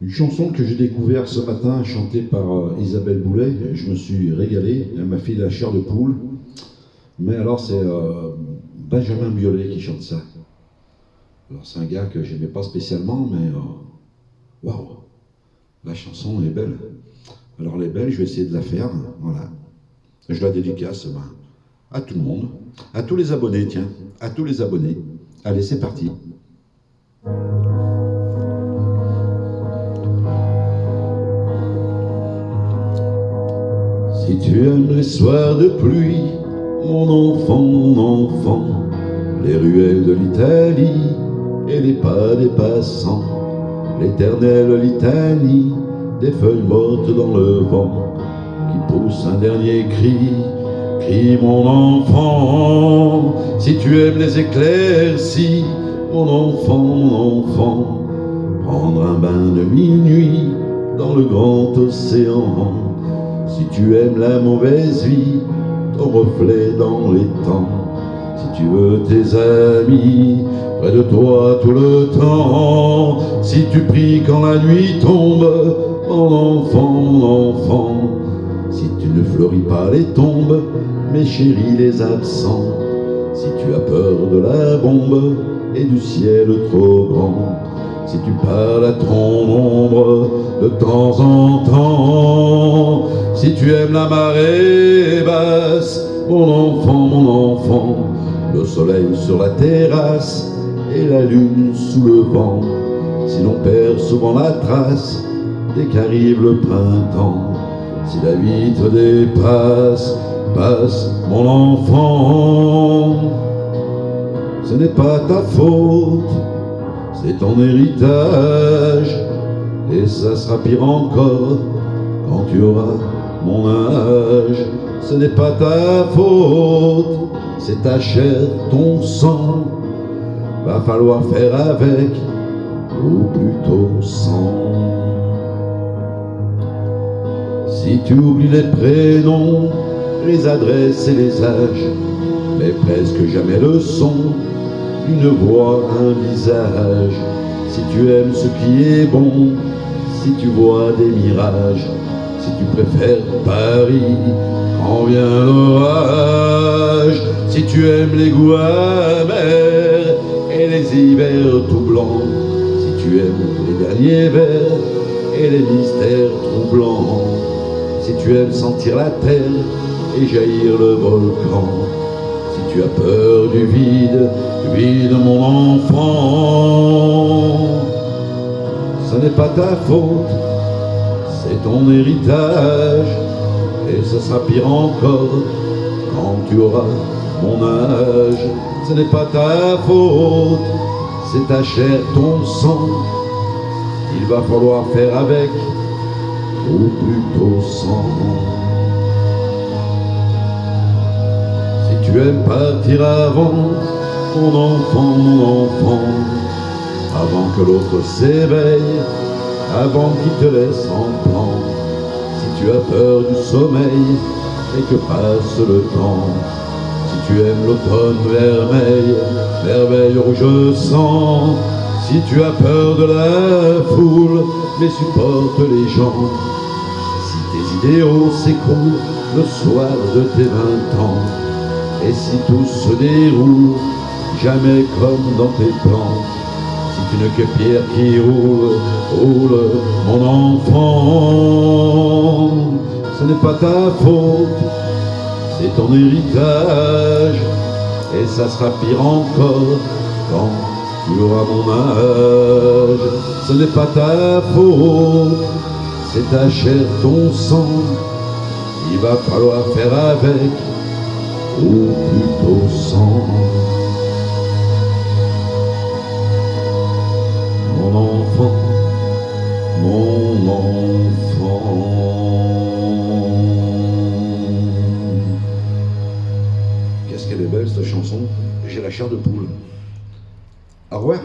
Une chanson que j'ai découverte ce matin, chantée par Isabelle Boulay. Je me suis régalé. Elle m'a fait la chair de poule. Mais alors, c'est Benjamin Biolay qui chante ça. Alors, c'est un gars que j'aimais pas spécialement, mais waouh, la chanson est belle. Alors, elle est belle, je vais essayer de la faire. Voilà. Je la dédicace à tout le monde, à tous les abonnés, tiens, à tous les abonnés. Allez, c'est parti. Si tu aimes les soirs de pluie, mon enfant, les ruelles de l'Italie et les pas des passants, l'éternelle litanie des feuilles mortes dans le vent, qui pousse un dernier cri, crie mon enfant. Si tu aimes les éclaircies, mon enfant, prendre un bain de minuit dans le grand océan. Si tu aimes la mauvaise vie, ton reflet dans les temps. Si tu veux tes amis près de toi tout le temps. Si tu pries quand la nuit tombe, mon enfant. Si tu ne fleuris pas les tombes, mais chéris les absents. Si tu as peur de la bombe et du ciel trop grand. Si tu parles à ton ombre de temps en temps. Si tu aimes la marée basse, mon enfant, le soleil sur la terrasse et la lune sous le vent. Si l'on perd souvent la trace dès qu'arrive le printemps. Si la vie te dépasse, passe mon enfant. Ce n'est pas ta faute, c'est ton héritage. Et ça sera pire encore quand tu auras mon âge. Ce n'est pas ta faute, c'est ta chair, ton sang. Va falloir faire avec, ou plutôt sans. Si tu oublies les prénoms, les adresses et les âges, mais presque jamais le son d'une voix, un visage. Si tu aimes ce qui est bon, si tu vois des mirages, si tu préfères Paris quand vient l'orage. Si tu aimes les goûts amers et les hivers tout blancs. Si tu aimes les derniers vers et les mystères troublants. Si tu aimes sentir la terre et jaillir le volcan. Si tu as peur du vide mon enfant. Ce n'est pas ta faute, c'est ton héritage. Et ce sera pire encore quand tu auras mon âge. Ce n'est pas ta faute, c'est ta chair, ton sang. Il va falloir faire avec, ou plutôt sans. Si tu aimes partir avant, mon enfant, avant que l'autre s'éveille, avant qu'il te laisse en plan. Si tu as peur du sommeil et que passe le temps. Si tu aimes l'automne vermeil, merveille rouge sang. Si tu as peur de la foule, mais supporte les gens. Si tes idéaux s'écroulent le soir de tes 20 ans. Et si tout se déroule jamais comme dans tes plans. Si tu n'es que pierre qui roule, mon enfant. Ce n'est pas ta faute, c'est ton héritage. Et ça sera pire encore quand tu auras mon âge. Ce n'est pas ta faute, c'est ta chair, ton sang. Il va falloir faire avec, ou plutôt sans. Mon enfant. Qu'est-ce qu'elle est belle cette chanson. J'ai la chair de poule. Au revoir.